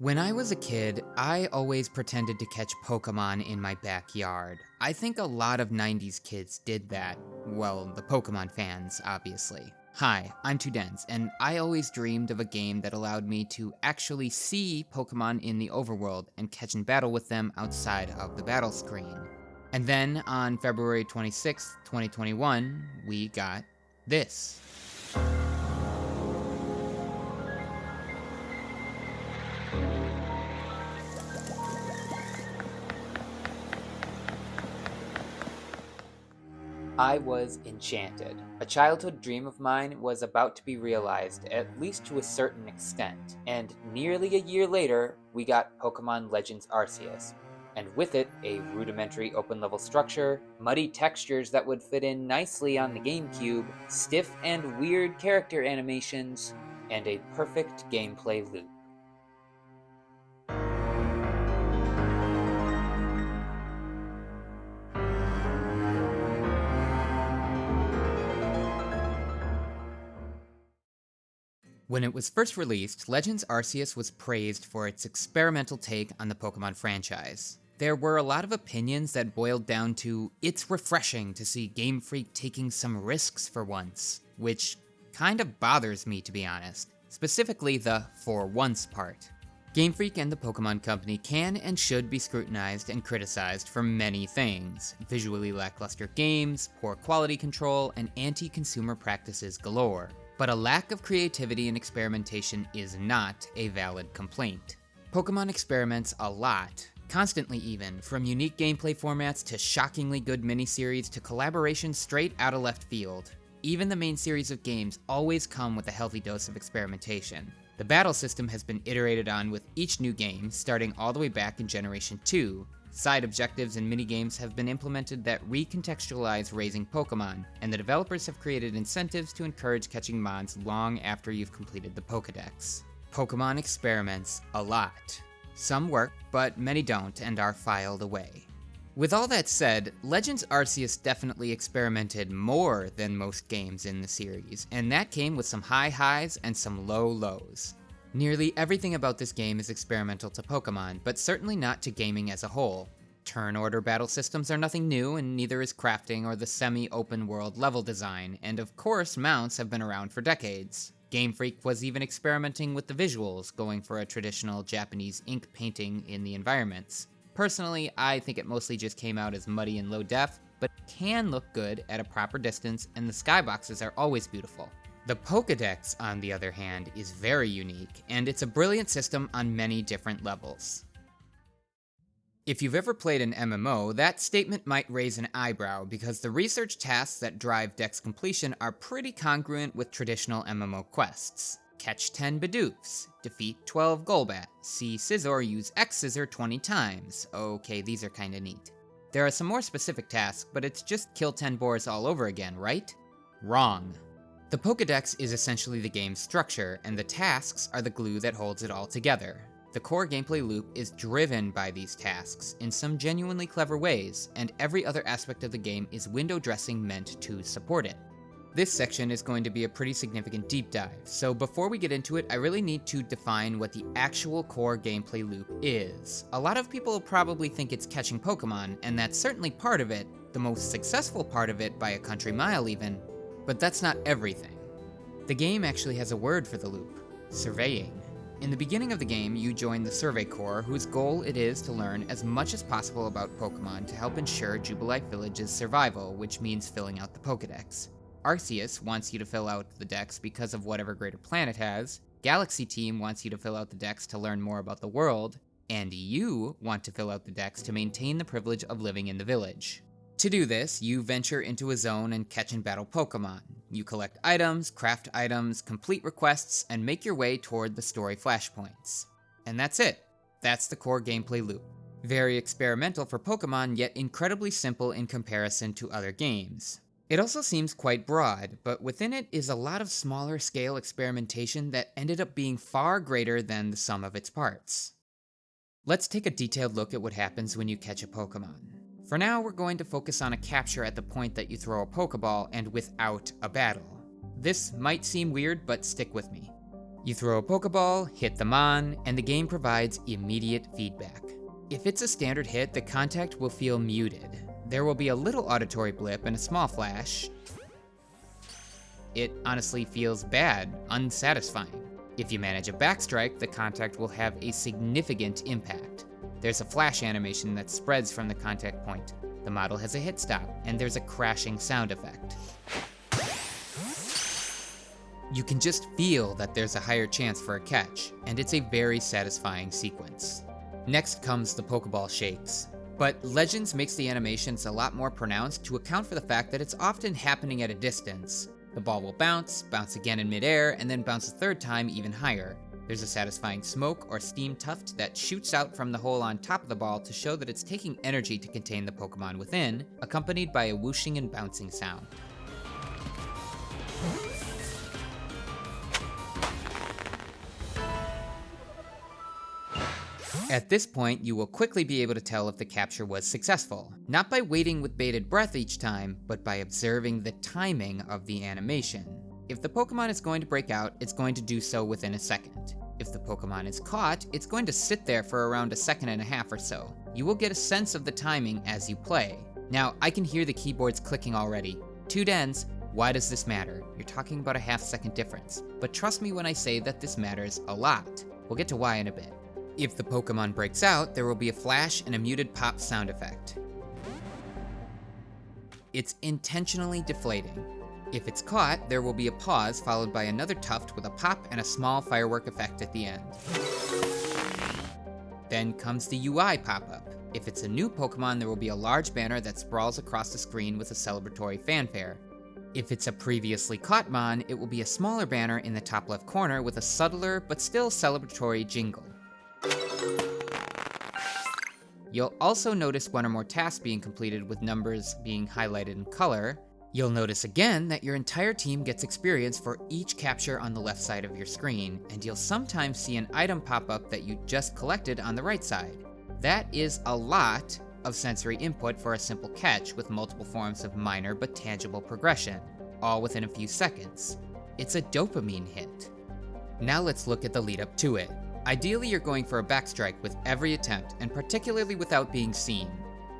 When I was a kid, I always pretended to catch Pokemon in my backyard. I think a lot of 90s kids did that. Well, the Pokemon fans, obviously. Hi, I'm Tudens, and I always dreamed of a game that allowed me to actually see Pokemon in the overworld and catch and battle with them outside of the battle screen. And then on February 26th, 2021, we got this. I was enchanted. A childhood dream of mine was about to be realized, at least to a certain extent, and nearly a year later, we got Pokémon Legends Arceus. And with it, a rudimentary open level structure, muddy textures that would fit in nicely on the GameCube, stiff and weird character animations, and a perfect gameplay loop. When it was first released, Legends Arceus was praised for its experimental take on the Pokemon franchise. There were a lot of opinions that boiled down to, it's refreshing to see Game Freak taking some risks for once, which kind of bothers me, to be honest. Specifically the for once part. Game Freak and the Pokemon Company can and should be scrutinized and criticized for many things: visually lackluster games, poor quality control, and anti-consumer practices galore. But a lack of creativity and experimentation is not a valid complaint. Pokemon experiments a lot, constantly even, from unique gameplay formats to shockingly good miniseries to collaborations straight out of left field. Even the main series of games always come with a healthy dose of experimentation. The battle system has been iterated on with each new game, starting all the way back in Generation 2. Side objectives and minigames have been implemented that recontextualize raising Pokemon, and the developers have created incentives to encourage catching mons long after you've completed the Pokedex. Pokemon experiments a lot. Some work, but many don't and are filed away. With all that said, Legends Arceus definitely experimented more than most games in the series, and that came with some high highs and some low lows. Nearly everything about this game is experimental to Pokemon, but certainly not to gaming as a whole. Turn order battle systems are nothing new, and neither is crafting or the semi-open world level design, and of course mounts have been around for decades. Game Freak was even experimenting with the visuals, going for a traditional Japanese ink painting in the environments. Personally, I think it mostly just came out as muddy and low def, but it can look good at a proper distance, and the skyboxes are always beautiful. The Pokédex, on the other hand, is very unique, and it's a brilliant system on many different levels. If you've ever played an MMO, that statement might raise an eyebrow, because the research tasks that drive Dex completion are pretty congruent with traditional MMO quests. Catch 10 Bidoofs, defeat 12 Golbat, see Scizor use X Scissor 20 times. Okay, these are kinda neat. There are some more specific tasks, but it's just kill 10 boars all over again, right? Wrong. The Pokédex is essentially the game's structure, and the tasks are the glue that holds it all together. The core gameplay loop is driven by these tasks in some genuinely clever ways, and every other aspect of the game is window dressing meant to support it. This section is going to be a pretty significant deep dive, so before we get into it, I really need to define what the actual core gameplay loop is. A lot of people probably think it's catching Pokemon, and that's certainly part of it, the most successful part of it by a country mile even. But that's not everything. The game actually has a word for the loop: surveying. In the beginning of the game, you join the Survey Corps, whose goal it is to learn as much as possible about Pokemon to help ensure Jubilife Village's survival, which means filling out the Pokedex. Arceus wants you to fill out the dex because of whatever greater plan it has, Galaxy Team wants you to fill out the dex to learn more about the world, and you want to fill out the dex to maintain the privilege of living in the village. To do this, you venture into a zone and catch and battle Pokemon. You collect items, craft items, complete requests, and make your way toward the story flashpoints. And that's it. That's the core gameplay loop. Very experimental for Pokemon, yet incredibly simple in comparison to other games. It also seems quite broad, but within it is a lot of smaller scale experimentation that ended up being far greater than the sum of its parts. Let's take a detailed look at what happens when you catch a Pokemon. For now, we're going to focus on a capture at the point that you throw a Pokeball and without a battle. This might seem weird, but stick with me. You throw a Pokeball, hit the Mon, and the game provides immediate feedback. If it's a standard hit, the contact will feel muted. There will be a little auditory blip and a small flash. It honestly feels bad, unsatisfying. If you manage a backstrike, the contact will have a significant impact. There's a flash animation that spreads from the contact point. The model has a hit stop, and there's a crashing sound effect. You can just feel that there's a higher chance for a catch, and it's a very satisfying sequence. Next comes the Pokeball shakes. But Legends makes the animations a lot more pronounced to account for the fact that it's often happening at a distance. The ball will bounce again in midair, and then bounce a third time even higher. There's a satisfying smoke or steam tuft that shoots out from the hole on top of the ball to show that it's taking energy to contain the Pokemon within, accompanied by a whooshing and bouncing sound. At this point, you will quickly be able to tell if the capture was successful, not by waiting with bated breath each time, but by observing the timing of the animation. If the Pokemon is going to break out, it's going to do so within a second. If the Pokemon is caught, it's going to sit there for around a second and a half or so. You will get a sense of the timing as you play. Now, I can hear the keyboards clicking already. 2 dens, why does this matter? You're talking about a half-second difference. But trust me when I say that this matters a lot. We'll get to why in a bit. If the Pokemon breaks out, there will be a flash and a muted pop sound effect. It's intentionally deflating. If it's caught, there will be a pause followed by another tuft with a pop and a small firework effect at the end. Then comes the UI pop-up. If it's a new Pokemon, there will be a large banner that sprawls across the screen with a celebratory fanfare. If it's a previously caught Mon, it will be a smaller banner in the top left corner with a subtler but still celebratory jingle. You'll also notice one or more tasks being completed with numbers being highlighted in color. You'll notice again that your entire team gets experience for each capture on the left side of your screen, and you'll sometimes see an item pop up that you just collected on the right side. That is a lot of sensory input for a simple catch with multiple forms of minor but tangible progression, all within a few seconds. It's a dopamine hit. Now let's look at the lead up to it. Ideally, you're going for a backstrike with every attempt, and particularly without being seen.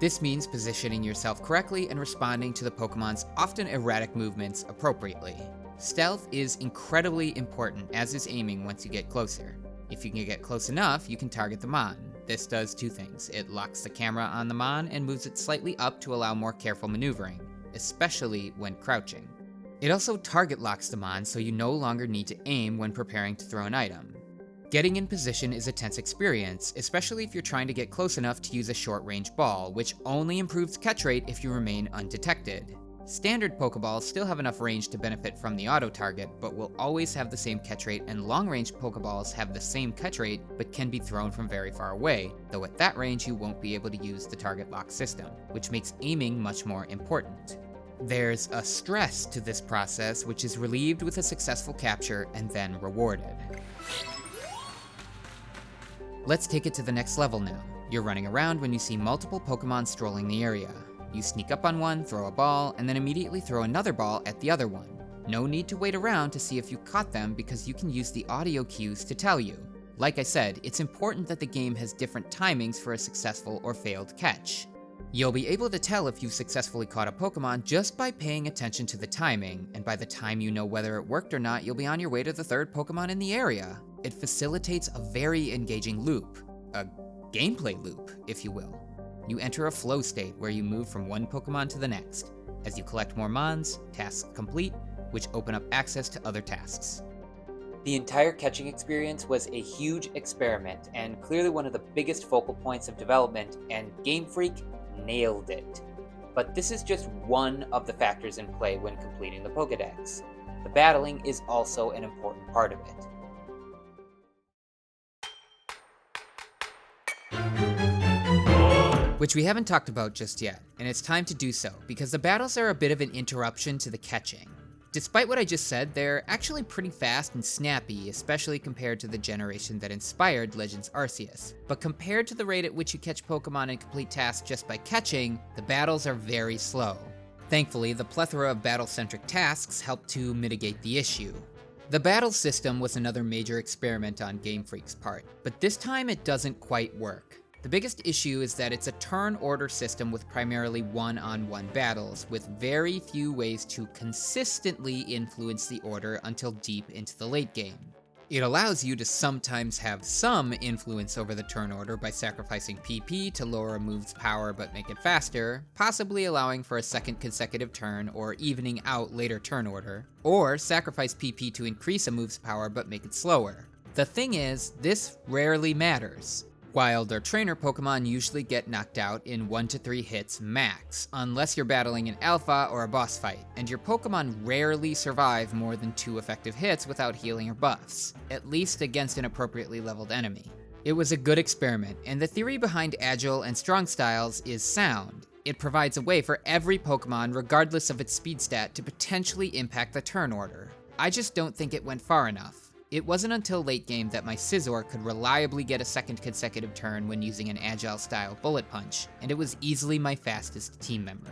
This means positioning yourself correctly and responding to the Pokemon's often erratic movements appropriately. Stealth is incredibly important, as is aiming once you get closer. If you can get close enough, you can target the Mon. This does 2 things. It locks the camera on the Mon and moves it slightly up to allow more careful maneuvering, especially when crouching. It also target locks the Mon so you no longer need to aim when preparing to throw an item. Getting in position is a tense experience, especially if you're trying to get close enough to use a short-range ball, which only improves catch rate if you remain undetected. Standard Pokeballs still have enough range to benefit from the auto-target, but will always have the same catch rate, and long-range Pokeballs have the same catch rate, but can be thrown from very far away, though at that range you won't be able to use the target lock system, which makes aiming much more important. There's a stress to this process, which is relieved with a successful capture and then rewarded. Let's take it to the next level now. You're running around when you see multiple Pokemon strolling the area. You sneak up on one, throw a ball, and then immediately throw another ball at the other one. No need to wait around to see if you caught them because you can use the audio cues to tell you. Like I said, it's important that the game has different timings for a successful or failed catch. You'll be able to tell if you've successfully caught a Pokemon just by paying attention to the timing, and by the time you know whether it worked or not, you'll be on your way to the 3rd Pokemon in the area. It facilitates a very engaging loop, a gameplay loop, if you will. You enter a flow state where you move from one Pokemon to the next. As you collect more Mons, tasks complete, which open up access to other tasks. The entire catching experience was a huge experiment, and clearly one of the biggest focal points of development, and Game Freak nailed it. But this is just one of the factors in play when completing the Pokédex. The battling is also an important part of it. Which we haven't talked about just yet, and it's time to do so, because the battles are a bit of an interruption to the catching. Despite what I just said, they're actually pretty fast and snappy, especially compared to the generation that inspired Legends Arceus. But compared to the rate at which you catch Pokemon and complete tasks just by catching, the battles are very slow. Thankfully, the plethora of battle-centric tasks help to mitigate the issue. The battle system was another major experiment on Game Freak's part, but this time it doesn't quite work. The biggest issue is that it's a turn order system with primarily one-on-one battles, with very few ways to consistently influence the order until deep into the late game. It allows you to sometimes have some influence over the turn order by sacrificing PP to lower a move's power but make it faster, possibly allowing for a second consecutive turn or evening out later turn order, or sacrifice PP to increase a move's power but make it slower. The thing is, this rarely matters. Wild or trainer Pokemon usually get knocked out in 1 to 3 hits max, unless you're battling an alpha or a boss fight, and your Pokemon rarely survive more than 2 effective hits without healing or buffs, at least against an appropriately leveled enemy. It was a good experiment, and the theory behind Agile and Strong styles is sound. It provides a way for every Pokemon, regardless of its speed stat, to potentially impact the turn order. I just don't think it went far enough. It wasn't until late game that my Scizor could reliably get a second consecutive turn when using an Agile-style Bullet Punch, and it was easily my fastest team member.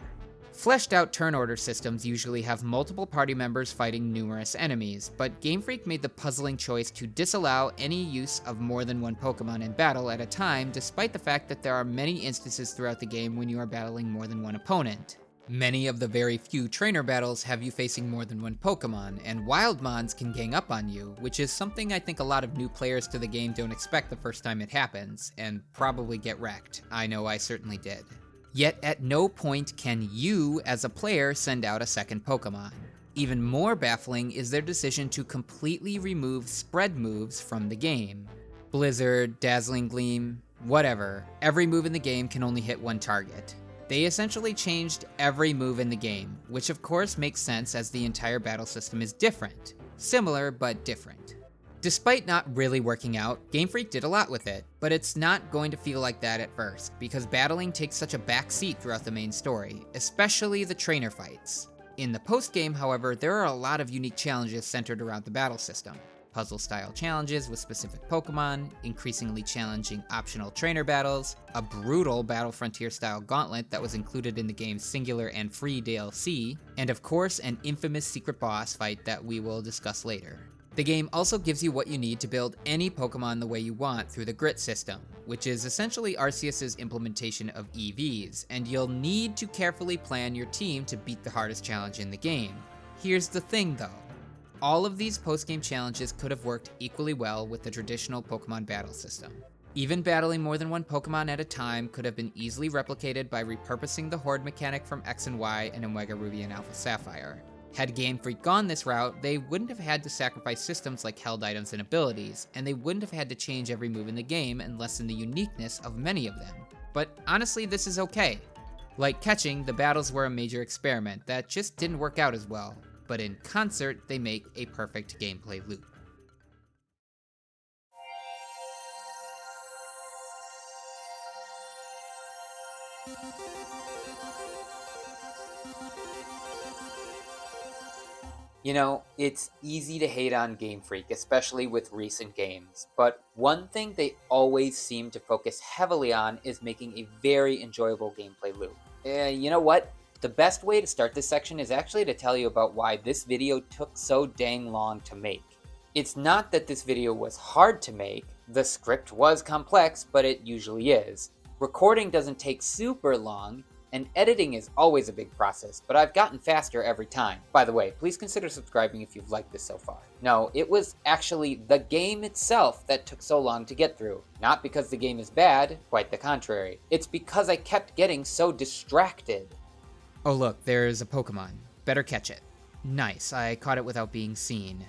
Fleshed out turn order systems usually have multiple party members fighting numerous enemies, but Game Freak made the puzzling choice to disallow any use of more than one Pokemon in battle at a time, despite the fact that there are many instances throughout the game when you are battling more than one opponent. Many of the very few trainer battles have you facing more than one Pokemon, and wild mons can gang up on you, which is something I think a lot of new players to the game don't expect the first time it happens, and probably get wrecked. I know I certainly did. Yet at no point can you, as a player, send out a second Pokemon. Even more baffling is their decision to completely remove spread moves from the game. Blizzard, Dazzling Gleam, whatever, every move in the game can only hit one target. They essentially changed every move in the game, which of course makes sense as the entire battle system is different. Similar, but different. Despite not really working out, Game Freak did a lot with it, but it's not going to feel like that at first, because battling takes such a back seat throughout the main story, especially the trainer fights. In the post-game, however, there are a lot of unique challenges centered around the battle system. Puzzle-style challenges with specific Pokemon, increasingly challenging optional trainer battles, a brutal Battle Frontier-style gauntlet that was included in the game's singular and free DLC, and of course an infamous secret boss fight that we will discuss later. The game also gives you what you need to build any Pokemon the way you want through the grit system, which is essentially Arceus' implementation of EVs, and you'll need to carefully plan your team to beat the hardest challenge in the game. Here's the thing though. All of these post-game challenges could have worked equally well with the traditional Pokemon battle system. Even battling more than one Pokemon at a time could have been easily replicated by repurposing the Horde mechanic from X and Y in Omega Ruby and Alpha Sapphire. Had Game Freak gone this route, they wouldn't have had to sacrifice systems like held items and abilities, and they wouldn't have had to change every move in the game and lessen the uniqueness of many of them. But honestly, this is okay. Like catching, the battles were a major experiment that just didn't work out as well. But in concert, they make a perfect gameplay loop. You know, it's easy to hate on Game Freak, especially with recent games, but one thing they always seem to focus heavily on is making a very enjoyable gameplay loop. You know what? The best way to start this section is actually to tell you about why this video took so dang long to make. It's not that this video was hard to make, the script was complex, but it usually is. Recording doesn't take super long, and editing is always a big process, but I've gotten faster every time. By the way, please consider subscribing if you've liked this so far. No, it was actually the game itself that took so long to get through. Not because the game is bad, quite the contrary. It's because I kept getting so distracted. Oh look, there's a Pokemon. Better catch it. Nice, I caught it without being seen.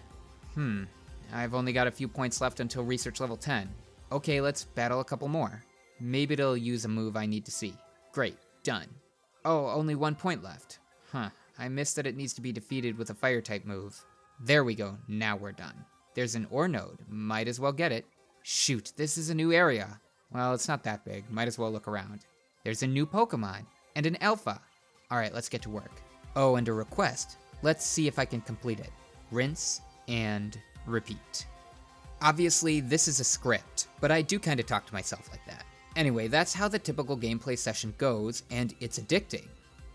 I've only got a few points left until research level 10. Okay, let's battle a couple more. Maybe it'll use a move I need to see. Great, done. Oh, only 1 point left. I missed that it needs to be defeated with a fire-type move. There we go, now we're done. There's an ore node, might as well get it. Shoot, this is a new area. Well, it's not that big, might as well look around. There's a new Pokemon, and an Alpha. Alright, let's get to work. Oh, and a request. Let's see if I can complete it. Rinse and repeat. Obviously, this is a script, but I do kind of talk to myself like that. Anyway, that's how the typical gameplay session goes, and it's addicting.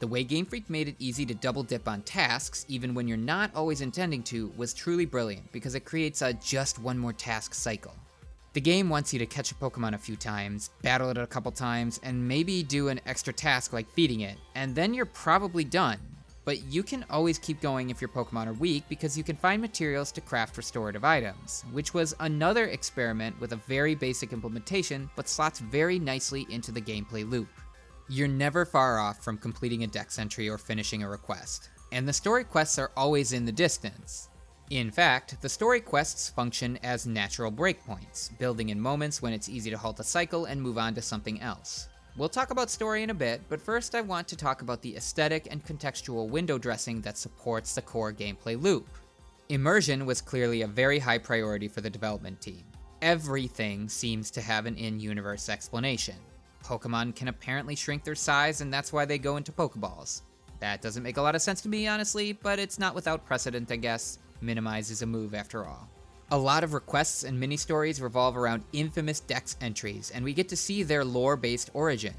The way Game Freak made it easy to double dip on tasks, even when you're not always intending to, was truly brilliant because it creates a just one more task cycle. The game wants you to catch a Pokemon a few times, battle it a couple times, and maybe do an extra task like feeding it, and then you're probably done. But you can always keep going if your Pokemon are weak because you can find materials to craft restorative items, which was another experiment with a very basic implementation but slots very nicely into the gameplay loop. You're never far off from completing a dex entry or finishing a request, and the story quests are always in the distance. In fact, the story quests function as natural breakpoints, building in moments when it's easy to halt a cycle and move on to something else. We'll talk about story in a bit, but first I want to talk about the aesthetic and contextual window dressing that supports the core gameplay loop. Immersion was clearly a very high priority for the development team. Everything seems to have an in-universe explanation. Pokemon can apparently shrink their size, and that's why they go into Pokeballs. That doesn't make a lot of sense to me, honestly, but it's not without precedent, I guess. Minimize is a move after all. A lot of requests and mini-stories revolve around infamous dex entries, and we get to see their lore-based origin.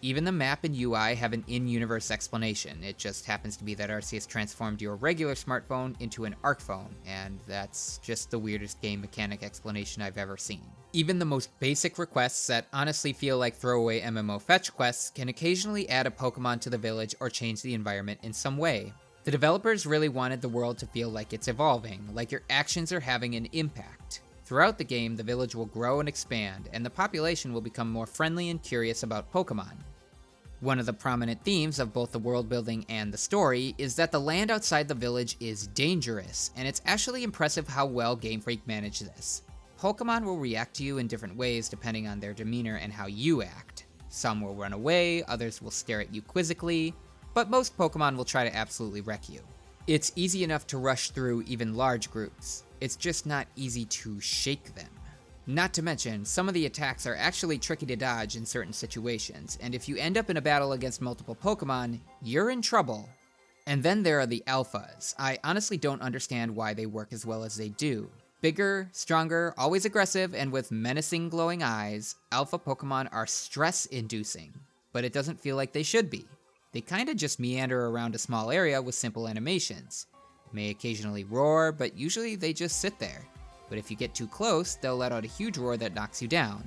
Even the map and UI have an in-universe explanation. It just happens to be that Arceus transformed your regular smartphone into an Arc phone, and that's just the weirdest game mechanic explanation I've ever seen. Even the most basic requests that honestly feel like throwaway MMO fetch quests can occasionally add a Pokemon to the village or change the environment in some way. The developers really wanted the world to feel like it's evolving, like your actions are having an impact. Throughout the game, the village will grow and expand, and the population will become more friendly and curious about Pokemon. One of the prominent themes of both the world building and the story is that the land outside the village is dangerous, and it's actually impressive how well Game Freak managed this. Pokemon will react to you in different ways depending on their demeanor and how you act. Some will run away, others will stare at you quizzically, but most Pokemon will try to absolutely wreck you. It's easy enough to rush through even large groups. It's just not easy to shake them. Not to mention, some of the attacks are actually tricky to dodge in certain situations, and if you end up in a battle against multiple Pokemon, you're in trouble. And then there are the Alphas. I honestly don't understand why they work as well as they do. Bigger, stronger, always aggressive, and with menacing glowing eyes, Alpha Pokemon are stress-inducing, but it doesn't feel like they should be. They kinda just meander around a small area with simple animations. May occasionally roar, but usually they just sit there. But if you get too close, they'll let out a huge roar that knocks you down.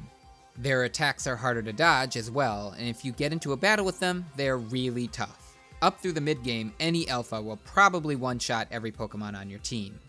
Their attacks are harder to dodge as well, and if you get into a battle with them, they're really tough. Up through the mid-game, any Alpha will probably one-shot every Pokemon on your team.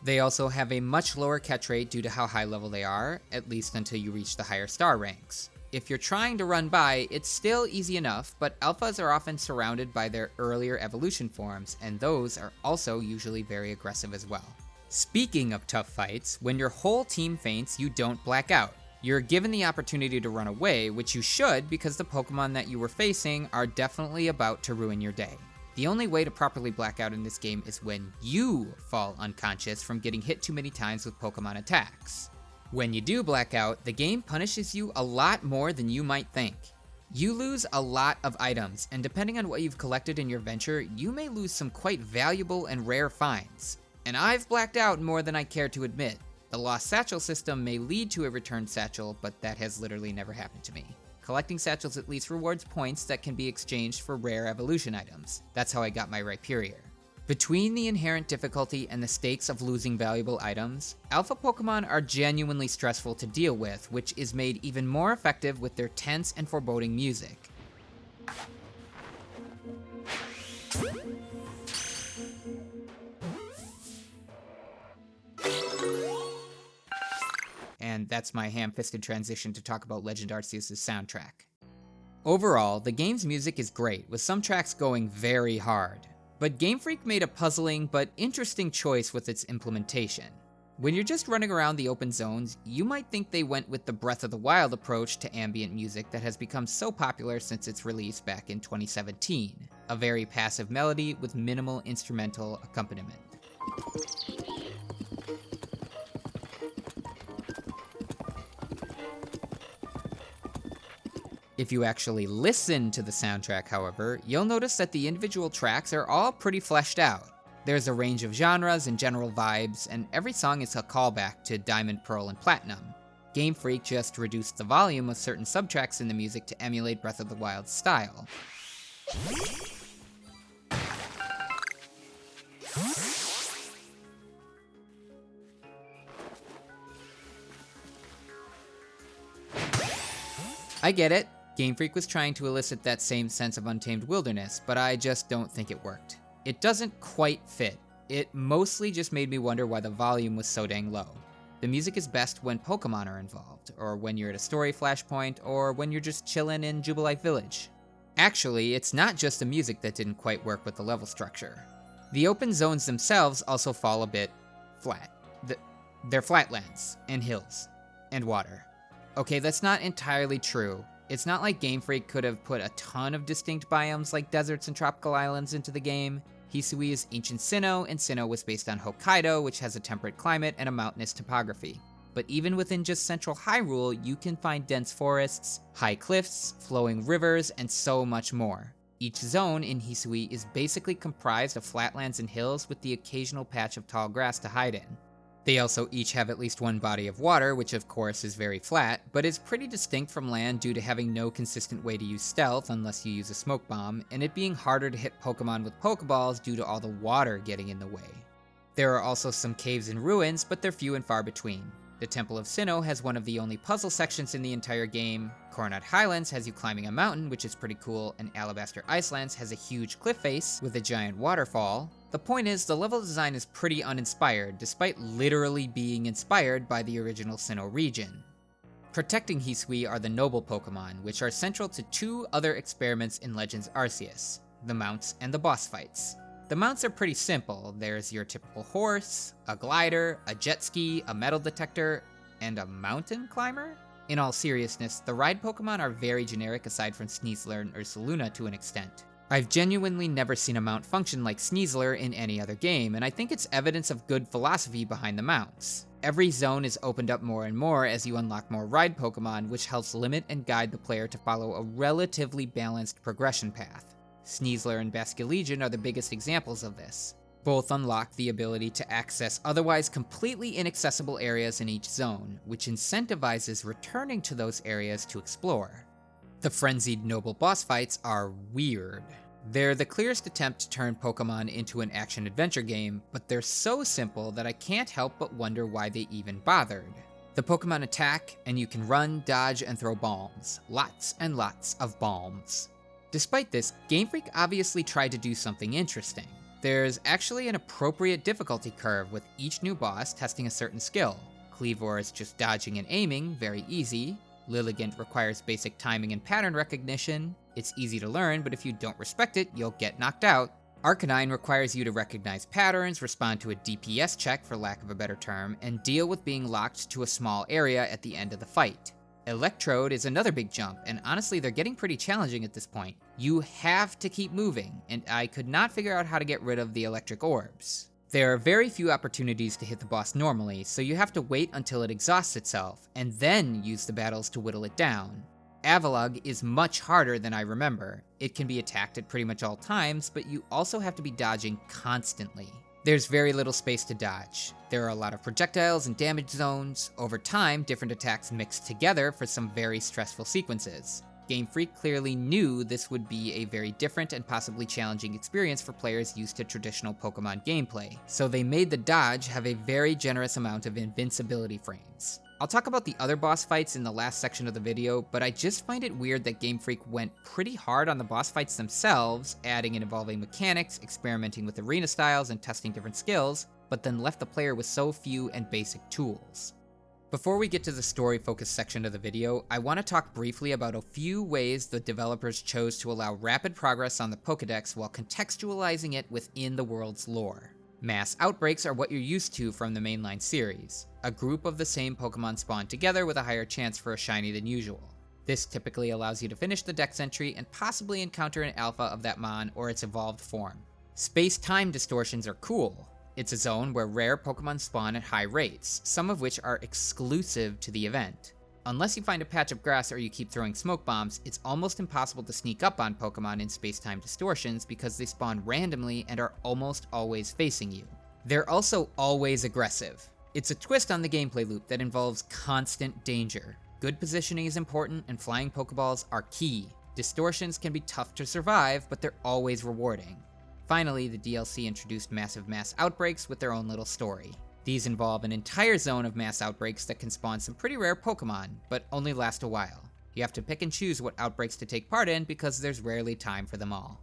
They also have a much lower catch rate due to how high level they are, at least until you reach the higher star ranks. If you're trying to run by, it's still easy enough, but Alphas are often surrounded by their earlier evolution forms, and those are also usually very aggressive as well. Speaking of tough fights, when your whole team faints, you don't black out. You're given the opportunity to run away, which you should because the Pokemon that you were facing are definitely about to ruin your day. The only way to properly black out in this game is when you fall unconscious from getting hit too many times with Pokemon attacks. When you do black out, the game punishes you a lot more than you might think. You lose a lot of items, and depending on what you've collected in your venture, you may lose some quite valuable and rare finds. And I've blacked out more than I care to admit. The lost satchel system may lead to a returned satchel, but that has literally never happened to me. Collecting satchels at least rewards points that can be exchanged for rare evolution items. That's how I got my Rhyperior. Between the inherent difficulty and the stakes of losing valuable items, Alpha Pokemon are genuinely stressful to deal with, which is made even more effective with their tense and foreboding music. And that's my ham-fisted transition to talk about Legend Arceus' soundtrack. Overall, the game's music is great, with some tracks going very hard. But Game Freak made a puzzling but interesting choice with its implementation. When you're just running around the open zones, you might think they went with the Breath of the Wild approach to ambient music that has become so popular since its release back in 2017. A very passive melody with minimal instrumental accompaniment. If you actually listen to the soundtrack, however, you'll notice that the individual tracks are all pretty fleshed out. There's a range of genres and general vibes, and every song is a callback to Diamond, Pearl, and Platinum. Game Freak just reduced the volume of certain subtracks in the music to emulate Breath of the Wild's style. I get it. Game Freak was trying to elicit that same sense of untamed wilderness, but I just don't think it worked. It doesn't quite fit. It mostly just made me wonder why the volume was so dang low. The music is best when Pokemon are involved, or when you're at a story flashpoint, or when you're just chillin' in Jubilife Village. Actually, it's not just the music that didn't quite work with the level structure. The open zones themselves also fall a bit flat. They're flatlands, and hills, and water. Okay, that's not entirely true. It's not like Game Freak could have put a ton of distinct biomes like deserts and tropical islands into the game. Hisui is ancient Sinnoh, and Sinnoh was based on Hokkaido, which has a temperate climate and a mountainous topography. But even within just central Hyrule, you can find dense forests, high cliffs, flowing rivers, and so much more. Each zone in Hisui is basically comprised of flatlands and hills with the occasional patch of tall grass to hide in. They also each have at least one body of water, which of course is very flat, but is pretty distinct from land due to having no consistent way to use stealth unless you use a smoke bomb, and it being harder to hit Pokemon with Pokeballs due to all the water getting in the way. There are also some caves and ruins, but they're few and far between. The Temple of Sinnoh has one of the only puzzle sections in the entire game, Coronat Highlands has you climbing a mountain, which is pretty cool, and Alabaster Icelands has a huge cliff face with a giant waterfall. The point is, the level design is pretty uninspired, despite literally being inspired by the original Sinnoh region. Protecting Hisui are the noble Pokemon, which are central to two other experiments in Legends Arceus, the mounts and the boss fights. The mounts are pretty simple. There's your typical horse, a glider, a jet ski, a metal detector, and a mountain climber? In all seriousness, the ride Pokemon are very generic aside from Sneasler and Ursaluna to an extent. I've genuinely never seen a mount function like Sneasler in any other game, and I think it's evidence of good philosophy behind the mounts. Every zone is opened up more and more as you unlock more ride Pokemon, which helps limit and guide the player to follow a relatively balanced progression path. Sneasler and Basculegion are the biggest examples of this. Both unlock the ability to access otherwise completely inaccessible areas in each zone, which incentivizes returning to those areas to explore. The frenzied noble boss fights are weird. They're the clearest attempt to turn Pokemon into an action-adventure game, but they're so simple that I can't help but wonder why they even bothered. The Pokemon attack, and you can run, dodge, and throw bombs. Lots and lots of bombs. Despite this, Game Freak obviously tried to do something interesting. There's actually an appropriate difficulty curve with each new boss testing a certain skill. Cleavor is just dodging and aiming, very easy. Lilligant requires basic timing and pattern recognition. It's easy to learn, but if you don't respect it, you'll get knocked out. Arcanine requires you to recognize patterns, respond to a DPS check for lack of a better term, and deal with being locked to a small area at the end of the fight. Electrode is another big jump, and honestly they're getting pretty challenging at this point. You have to keep moving, and I could not figure out how to get rid of the electric orbs. There are very few opportunities to hit the boss normally, so you have to wait until it exhausts itself, and then use the battles to whittle it down. Avalugg is much harder than I remember. It can be attacked at pretty much all times, but you also have to be dodging constantly. There's very little space to dodge. There are a lot of projectiles and damage zones. Over time, different attacks mix together for some very stressful sequences. Game Freak clearly knew this would be a very different and possibly challenging experience for players used to traditional Pokemon gameplay, so they made the dodge have a very generous amount of invincibility frames. I'll talk about the other boss fights in the last section of the video, but I just find it weird that Game Freak went pretty hard on the boss fights themselves, adding and evolving mechanics, experimenting with arena styles, and testing different skills, but then left the player with so few and basic tools. Before we get to the story-focused section of the video, I want to talk briefly about a few ways the developers chose to allow rapid progress on the Pokédex while contextualizing it within the world's lore. Mass outbreaks are what you're used to from the mainline series. A group of the same Pokemon spawn together with a higher chance for a shiny than usual. This typically allows you to finish the dex entry and possibly encounter an alpha of that mon or its evolved form. Space-time distortions are cool. It's a zone where rare Pokemon spawn at high rates, some of which are exclusive to the event. Unless you find a patch of grass or you keep throwing smoke bombs, it's almost impossible to sneak up on Pokemon in space-time distortions because they spawn randomly and are almost always facing you. They're also always aggressive. It's a twist on the gameplay loop that involves constant danger. Good positioning is important and flying Pokeballs are key. Distortions can be tough to survive, but they're always rewarding. Finally, the DLC introduced massive mass outbreaks with their own little story. These involve an entire zone of mass outbreaks that can spawn some pretty rare Pokemon, but only last a while. You have to pick and choose what outbreaks to take part in because there's rarely time for them all.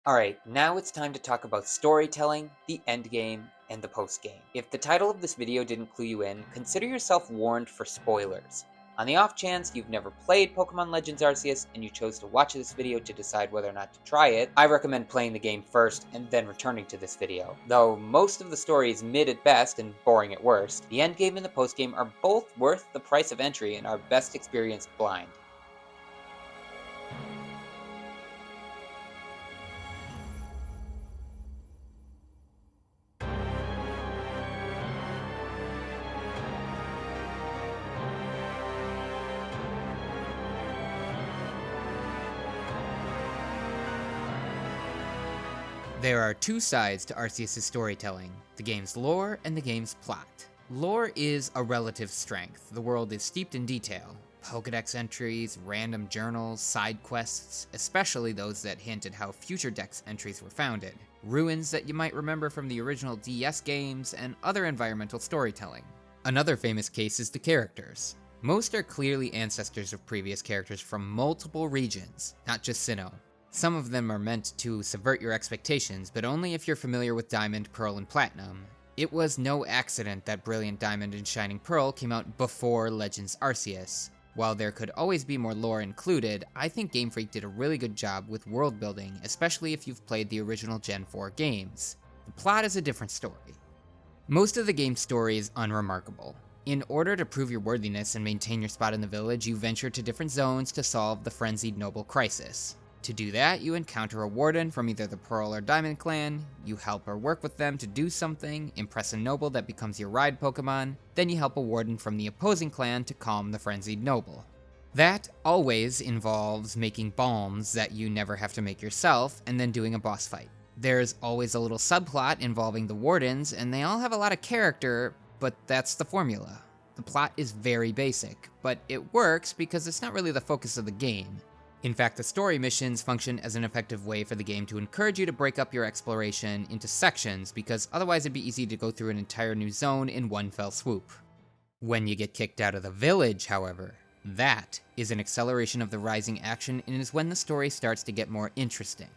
Alright, now it's time to talk about storytelling, the endgame, and the postgame. If the title of this video didn't clue you in, consider yourself warned for spoilers. On the off chance you've never played Pokémon Legends Arceus and you chose to watch this video to decide whether or not to try it, I recommend playing the game first and then returning to this video. Though most of the story is mid at best and boring at worst, the endgame and the postgame are both worth the price of entry and are best experienced blind. There are two sides to Arceus' storytelling, the game's lore and the game's plot. Lore is a relative strength. The world is steeped in detail. Pokédex entries, random journals, side quests, especially those that hint at how future Dex entries were founded, ruins that you might remember from the original DS games, and other environmental storytelling. Another famous case is the characters. Most are clearly ancestors of previous characters from multiple regions, not just Sinnoh. Some of them are meant to subvert your expectations, but only if you're familiar with Diamond, Pearl, and Platinum. It was no accident that Brilliant Diamond and Shining Pearl came out before Legends Arceus. While there could always be more lore included, I think Game Freak did a really good job with world building, especially if you've played the original Gen 4 games. The plot is a different story. Most of the game's story is unremarkable. In order to prove your worthiness and maintain your spot in the village, you venture to different zones to solve the Frenzied Noble crisis. To do that, you encounter a warden from either the Pearl or Diamond clan, you help or work with them to do something, impress a noble that becomes your ride Pokemon, then you help a warden from the opposing clan to calm the frenzied noble. That always involves making balms that you never have to make yourself, and then doing a boss fight. There's always a little subplot involving the wardens, and they all have a lot of character, but that's the formula. The plot is very basic, but it works because it's not really the focus of the game. In fact, the story missions function as an effective way for the game to encourage you to break up your exploration into sections, because otherwise it'd be easy to go through an entire new zone in one fell swoop. When you get kicked out of the village, however, that is an acceleration of the rising action and is when the story starts to get more interesting.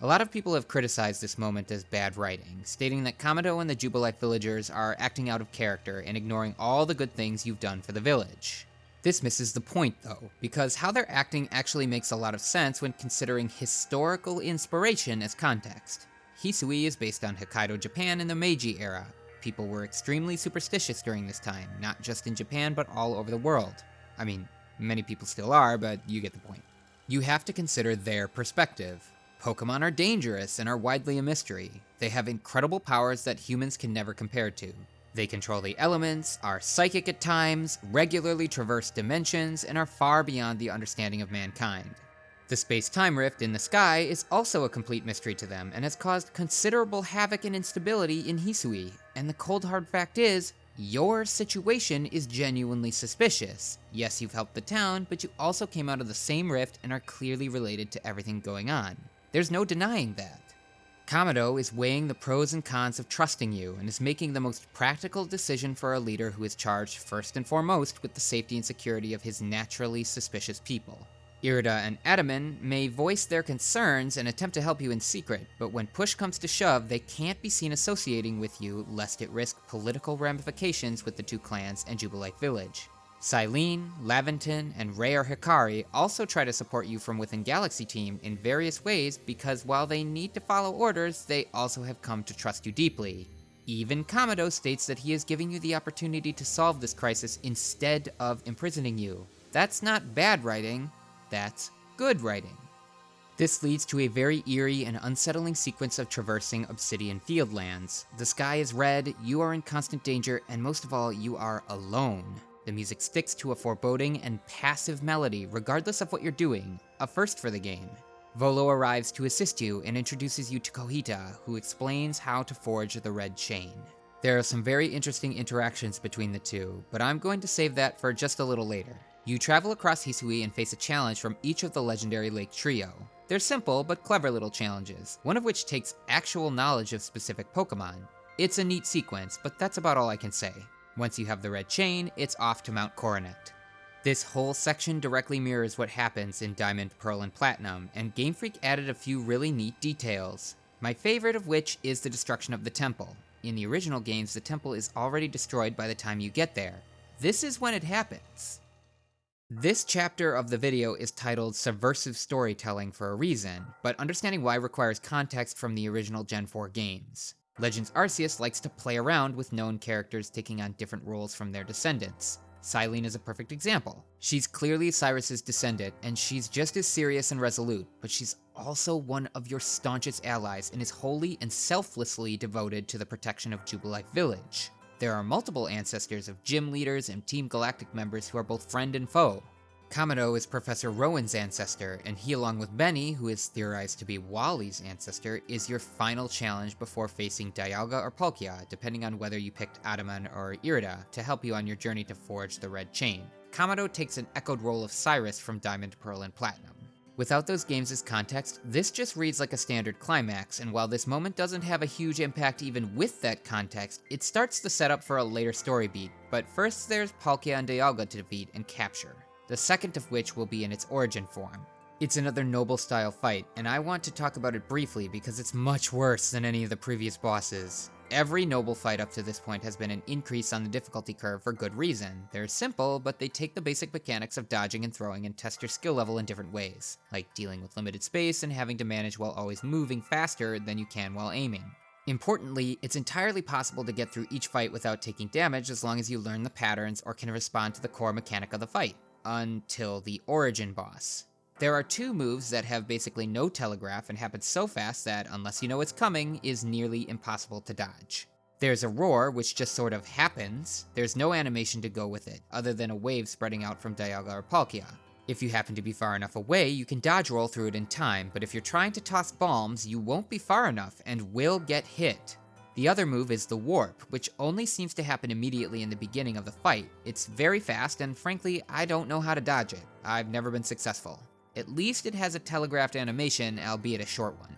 A lot of people have criticized this moment as bad writing, stating that Kamado and the Jubilife villagers are acting out of character and ignoring all the good things you've done for the village. This misses the point, though, because how they're acting actually makes a lot of sense when considering historical inspiration as context. Hisui is based on Hokkaido, Japan in the Meiji era. People were extremely superstitious during this time, not just in Japan, but all over the world. I mean, many people still are, but you get the point. You have to consider their perspective. Pokemon are dangerous and are widely a mystery. They have incredible powers that humans can never compare to. They control the elements, are psychic at times, regularly traverse dimensions, and are far beyond the understanding of mankind. The space-time rift in the sky is also a complete mystery to them, and has caused considerable havoc and instability in Hisui, and the cold hard fact is, your situation is genuinely suspicious. Yes, you've helped the town, but you also came out of the same rift and are clearly related to everything going on. There's no denying that. Kamado is weighing the pros and cons of trusting you and is making the most practical decision for a leader who is charged first and foremost with the safety and security of his naturally suspicious people. Irida and Adaman may voice their concerns and attempt to help you in secret, but when push comes to shove, they can't be seen associating with you lest it risk political ramifications with the two clans and Jubilife Village. Silene, Laventon, and Rare Hikari also try to support you from within Galaxy Team in various ways because while they need to follow orders, they also have come to trust you deeply. Even Kamado states that he is giving you the opportunity to solve this crisis instead of imprisoning you. That's not bad writing, that's good writing. This leads to a very eerie and unsettling sequence of traversing Obsidian Fieldlands. The sky is red, you are in constant danger, and most of all, you are alone. The music sticks to a foreboding and passive melody regardless of what you're doing, a first for the game. Volo arrives to assist you and introduces you to Kohita, who explains how to forge the red chain. There are some very interesting interactions between the two, but I'm going to save that for just a little later. You travel across Hisui and face a challenge from each of the legendary Lake Trio. They're simple but clever little challenges, one of which takes actual knowledge of specific Pokemon. It's a neat sequence, but that's about all I can say. Once you have the red chain, it's off to Mount Coronet. This whole section directly mirrors what happens in Diamond, Pearl, and Platinum, and Game Freak added a few really neat details. My favorite of which is the destruction of the temple. In the original games, the temple is already destroyed by the time you get there. This is when it happens. This chapter of the video is titled Subversive Storytelling for a reason, but understanding why requires context from the original Gen 4 games. Legends Arceus likes to play around with known characters taking on different roles from their descendants. Cylene is a perfect example. She's clearly Cyrus's descendant, and she's just as serious and resolute, but she's also one of your staunchest allies and is wholly and selflessly devoted to the protection of Jubilife Village. There are multiple ancestors of gym leaders and Team Galactic members who are both friend and foe. Kamado is Professor Rowan's ancestor, and he, along with Benny, who is theorized to be Wally's ancestor, is your final challenge before facing Dialga or Palkia, depending on whether you picked Adaman or Irida, to help you on your journey to forge the Red Chain. Kamado takes an echoed role of Cyrus from Diamond, Pearl, and Platinum. Without those games as context, this just reads like a standard climax, and while this moment doesn't have a huge impact even with that context, it starts the setup for a later story beat, but first there's Palkia and Dialga to defeat and capture. The second of which will be in its origin form. It's another noble-style fight, and I want to talk about it briefly because it's much worse than any of the previous bosses. Every noble fight up to this point has been an increase on the difficulty curve for good reason. They're simple, but they take the basic mechanics of dodging and throwing and test your skill level in different ways, like dealing with limited space and having to manage while always moving faster than you can while aiming. Importantly, it's entirely possible to get through each fight without taking damage as long as you learn the patterns or can respond to the core mechanic of the fight. Until the origin boss. There are two moves that have basically no telegraph and happen so fast that, unless you know it's coming, is nearly impossible to dodge. There's a roar, which just sort of happens. There's no animation to go with it, other than a wave spreading out from Dialga or Palkia. If you happen to be far enough away, you can dodge roll through it in time, but if you're trying to toss bombs, you won't be far enough and will get hit. The other move is the warp, which only seems to happen immediately in the beginning of the fight. It's very fast, and frankly, I don't know how to dodge it. I've never been successful. At least it has a telegraphed animation, albeit a short one.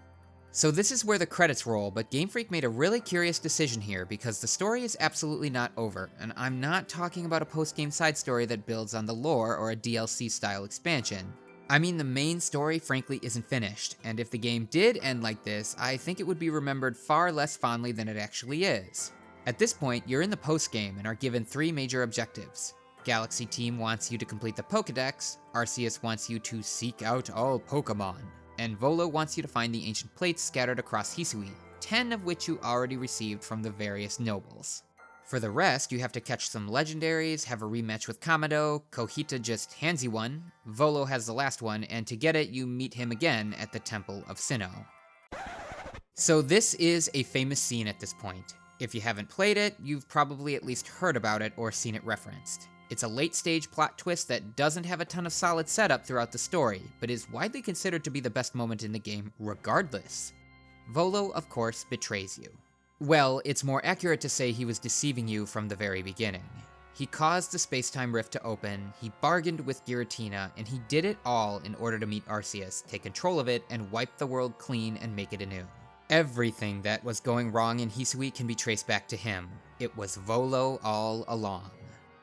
So this is where the credits roll, but Game Freak made a really curious decision here because the story is absolutely not over, and I'm not talking about a post-game side story that builds on the lore or a DLC-style expansion. I mean, the main story frankly isn't finished, and if the game did end like this, I think it would be remembered far less fondly than it actually is. At this point, you're in the post-game and are given three major objectives. Galaxy Team wants you to complete the Pokédex, Arceus wants you to seek out all Pokémon, and Volo wants you to find the ancient plates scattered across Hisui, 10 of which you already received from the various nobles. For the rest, you have to catch some legendaries, have a rematch with Kamado, Kohita just hands you one, Volo has the last one, and to get it, you meet him again at the Temple of Sinnoh. So this is a famous scene at this point. If you haven't played it, you've probably at least heard about it or seen it referenced. It's a late-stage plot twist that doesn't have a ton of solid setup throughout the story, but is widely considered to be the best moment in the game regardless. Volo, of course, betrays you. Well, it's more accurate to say he was deceiving you from the very beginning. He caused the space-time rift to open, he bargained with Giratina, and he did it all in order to meet Arceus, take control of it, and wipe the world clean and make it anew. Everything that was going wrong in Hisui can be traced back to him. It was Volo all along.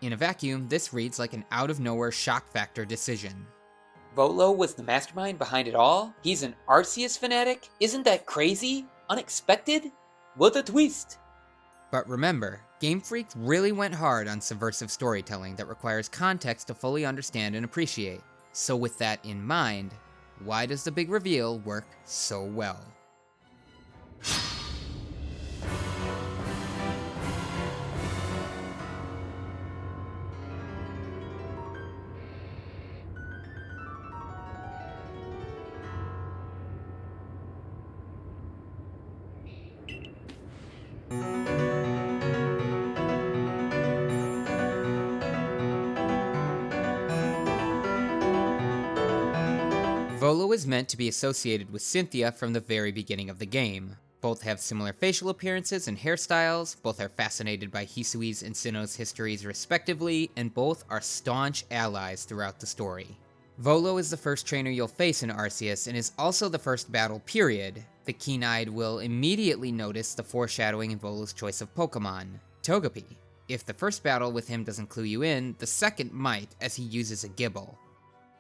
In a vacuum, this reads like an out-of-nowhere shock factor decision. Volo was the mastermind behind it all? He's an Arceus fanatic? Isn't that crazy? Unexpected? What a twist! But remember, Game Freak really went hard on subversive storytelling that requires context to fully understand and appreciate. So with that in mind, why does the big reveal work so well? Volo is meant to be associated with Cynthia from the very beginning of the game. Both have similar facial appearances and hairstyles, both are fascinated by Hisui's and Sinnoh's histories respectively, and both are staunch allies throughout the story. Volo is the first trainer you'll face in Arceus and is also the first battle period. The keen-eyed will immediately notice the foreshadowing in Volo's choice of Pokemon, Togepi. If the first battle with him doesn't clue you in, the second might, as he uses a gibble.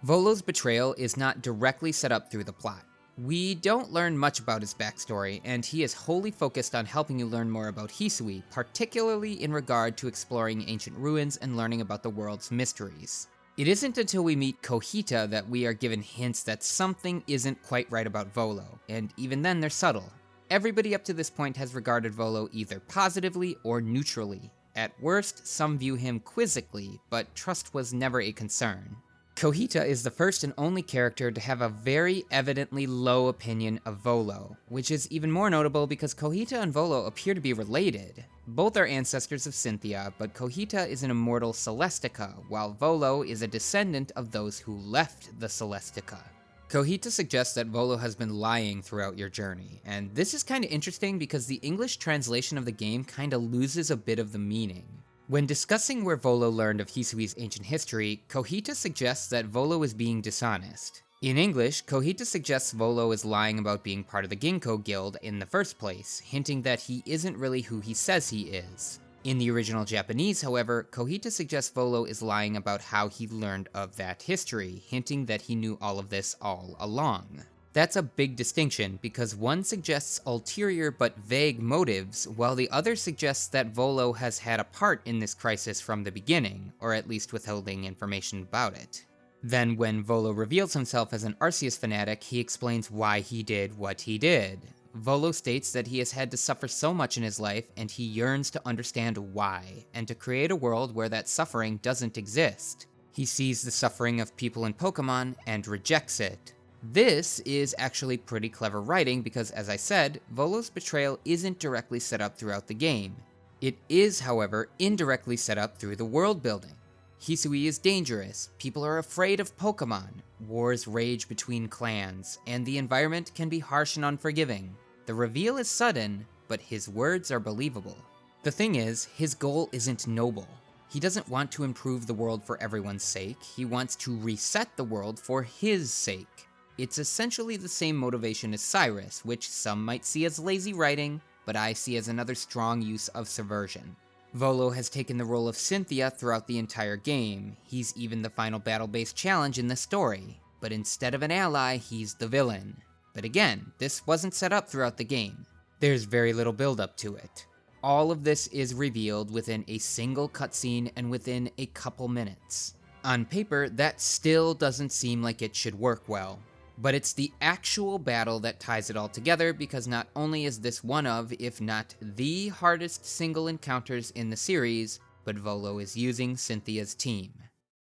Volo's betrayal is not directly set up through the plot. We don't learn much about his backstory, and he is wholly focused on helping you learn more about Hisui, particularly in regard to exploring ancient ruins and learning about the world's mysteries. It isn't until we meet Kohita that we are given hints that something isn't quite right about Volo, and even then they're subtle. Everybody up to this point has regarded Volo either positively or neutrally. At worst, some view him quizzically, but trust was never a concern. Kohita is the first and only character to have a very evidently low opinion of Volo, which is even more notable because Kohita and Volo appear to be related. Both are ancestors of Cynthia, but Kohita is an immortal Celestica, while Volo is a descendant of those who left the Celestica. Kohita suggests that Volo has been lying throughout your journey, and this is kinda interesting because the English translation of the game kinda loses a bit of the meaning. When discussing where Volo learned of Hisui's ancient history, Kohita suggests that Volo is being dishonest. In English, Kohita suggests Volo is lying about being part of the Ginkgo Guild in the first place, hinting that he isn't really who he says he is. In the original Japanese, however, Kohita suggests Volo is lying about how he learned of that history, hinting that he knew all of this all along. That's a big distinction, because one suggests ulterior but vague motives, while the other suggests that Volo has had a part in this crisis from the beginning, or at least withholding information about it. Then when Volo reveals himself as an Arceus fanatic, he explains why he did what he did. Volo states that he has had to suffer so much in his life, and he yearns to understand why, and to create a world where that suffering doesn't exist. He sees the suffering of people in Pokémon and rejects it. This is actually pretty clever writing because, as I said, Volo's betrayal isn't directly set up throughout the game. It is, however, indirectly set up through the world building. Hisui is dangerous, people are afraid of Pokémon, wars rage between clans, and the environment can be harsh and unforgiving. The reveal is sudden, but his words are believable. The thing is, his goal isn't noble. He doesn't want to improve the world for everyone's sake, he wants to reset the world for his sake. It's essentially the same motivation as Cyrus, which some might see as lazy writing, but I see as another strong use of subversion. Volo has taken the role of Cynthia throughout the entire game. He's even the final battle-based challenge in the story. But instead of an ally, he's the villain. But again, this wasn't set up throughout the game. There's very little build-up to it. All of this is revealed within a single cutscene and within a couple minutes. On paper, that still doesn't seem like it should work well. But it's the actual battle that ties it all together, because not only is this one of, if not the hardest single encounters in the series, but Volo is using Cynthia's team.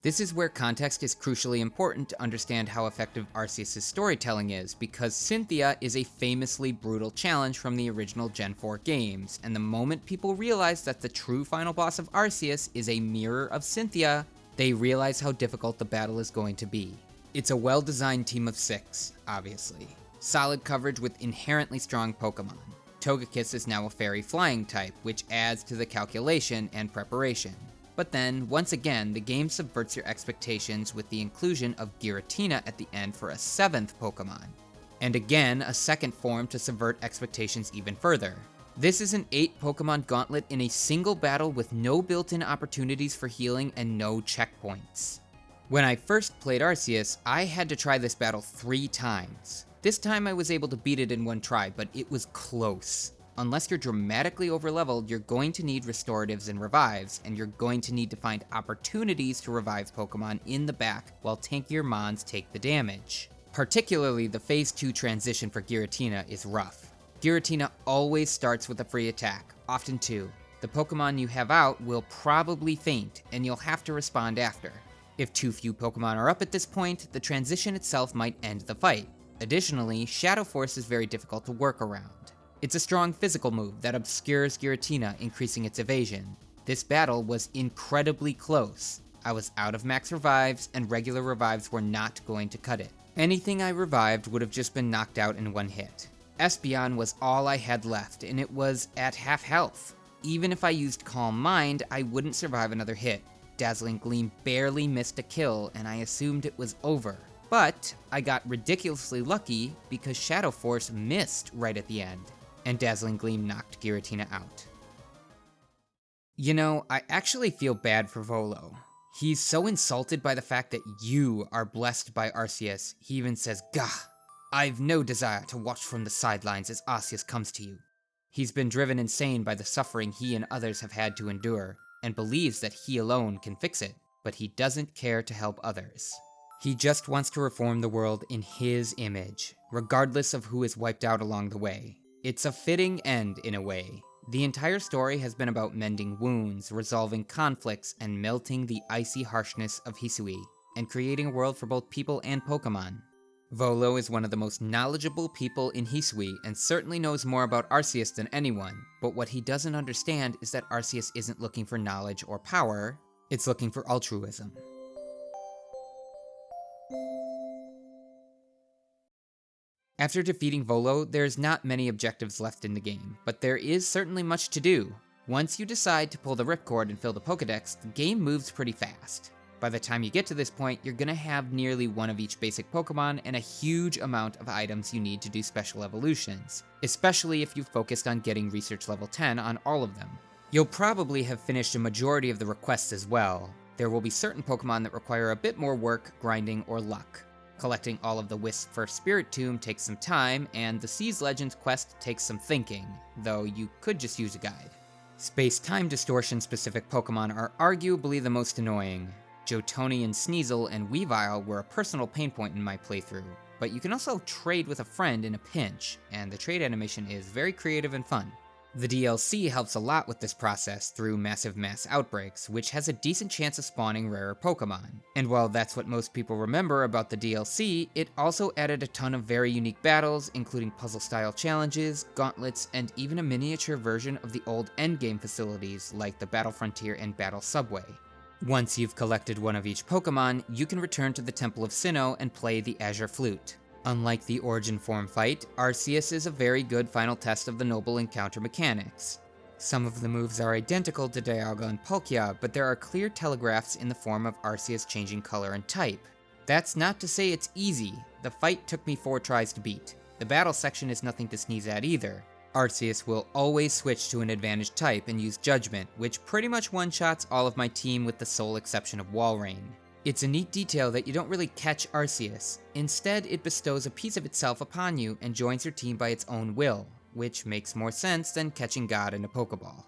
This is where context is crucially important to understand how effective Arceus' storytelling is, because Cynthia is a famously brutal challenge from the original Gen 4 games, and the moment people realize that the true final boss of Arceus is a mirror of Cynthia, they realize how difficult the battle is going to be. It's a well-designed team of 6, obviously. Solid coverage with inherently strong Pokemon. Togekiss is now a fairy flying type, which adds to the calculation and preparation. But then, once again, the game subverts your expectations with the inclusion of Giratina at the end for a 7th Pokemon. And again, a second form to subvert expectations even further. This is an 8 Pokemon gauntlet in a single battle with no built-in opportunities for healing and no checkpoints. When I first played Arceus, I had to try this battle 3 times. This time I was able to beat it in one try, but it was close. Unless you're dramatically overleveled, you're going to need restoratives and revives, and you're going to need to find opportunities to revive Pokemon in the back while tankier Mons take the damage. Particularly the Phase 2 transition for Giratina is rough. Giratina always starts with a free attack, often 2. The Pokemon you have out will probably faint, and you'll have to respond after. If too few Pokemon are up at this point, the transition itself might end the fight. Additionally, Shadow Force is very difficult to work around. It's a strong physical move that obscures Giratina, increasing its evasion. This battle was incredibly close. I was out of max revives, and regular revives were not going to cut it. Anything I revived would have just been knocked out in one hit. Espeon was all I had left, and it was at half health. Even if I used Calm Mind, I wouldn't survive another hit. Dazzling Gleam barely missed a kill, and I assumed it was over. But I got ridiculously lucky because Shadow Force missed right at the end, and Dazzling Gleam knocked Giratina out. You know, I actually feel bad for Volo. He's so insulted by the fact that you are blessed by Arceus, he even says, "Gah, I've no desire to watch from the sidelines as Arceus comes to you." He's been driven insane by the suffering he and others have had to endure, and believes that he alone can fix it, but he doesn't care to help others. He just wants to reform the world in his image, regardless of who is wiped out along the way. It's a fitting end in a way. The entire story has been about mending wounds, resolving conflicts, and melting the icy harshness of Hisui, and creating a world for both people and Pokemon. Volo is one of the most knowledgeable people in Hisui and certainly knows more about Arceus than anyone, but what he doesn't understand is that Arceus isn't looking for knowledge or power, it's looking for altruism. After defeating Volo, there's not many objectives left in the game, but there is certainly much to do. Once you decide to pull the ripcord and fill the Pokedex, the game moves pretty fast. By the time you get to this point, you're gonna have nearly one of each basic Pokemon and a huge amount of items you need to do special evolutions, especially if you've focused on getting Research Level 10 on all of them. You'll probably have finished a majority of the requests as well. There will be certain Pokemon that require a bit more work, grinding, or luck. Collecting all of the Wisp for Spirit Tomb takes some time, and the Seas Legends quest takes some thinking, though you could just use a guide. Space-time distortion specific Pokemon are arguably the most annoying. Jotonian, Sneasel, and Weavile were a personal pain point in my playthrough, but you can also trade with a friend in a pinch, and the trade animation is very creative and fun. The DLC helps a lot with this process through massive mass outbreaks, which has a decent chance of spawning rarer Pokemon. And while that's what most people remember about the DLC, it also added a ton of very unique battles, including puzzle-style challenges, gauntlets, and even a miniature version of the old endgame facilities like the Battle Frontier and Battle Subway. Once you've collected one of each Pokemon, you can return to the Temple of Sinnoh and play the Azure Flute. Unlike the Origin Form fight, Arceus is a very good final test of the Noble Encounter mechanics. Some of the moves are identical to Dialga and Palkia, but there are clear telegraphs in the form of Arceus changing color and type. That's not to say it's easy. The fight took me 4 tries to beat. The battle section is nothing to sneeze at either. Arceus will always switch to an advantage type and use Judgment, which pretty much one-shots all of my team with the sole exception of Walrein. It's a neat detail that you don't really catch Arceus. Instead, it bestows a piece of itself upon you and joins your team by its own will, which makes more sense than catching God in a Pokeball.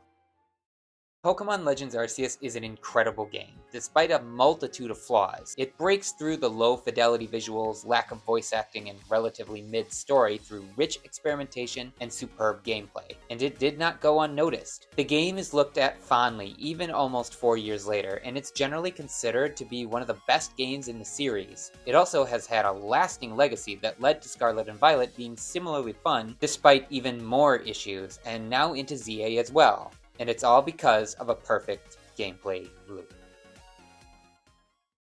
Pokémon Legends Arceus is an incredible game. Despite a multitude of flaws, it breaks through the low-fidelity visuals, lack of voice acting, and relatively mid-story through rich experimentation and superb gameplay, and it did not go unnoticed. The game is looked at fondly, even almost 4 years later, and it's generally considered to be one of the best games in the series. It also has had a lasting legacy that led to Scarlet and Violet being similarly fun, despite even more issues, and now into ZA as well. And it's all because of a perfect gameplay loop.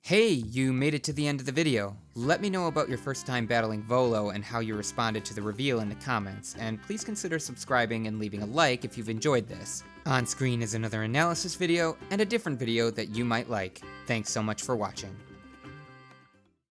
Hey, you made it to the end of the video. Let me know about your first time battling Volo and how you responded to the reveal in the comments, and please consider subscribing and leaving a like if you've enjoyed this. On screen is another analysis video and a different video that you might like. Thanks so much for watching.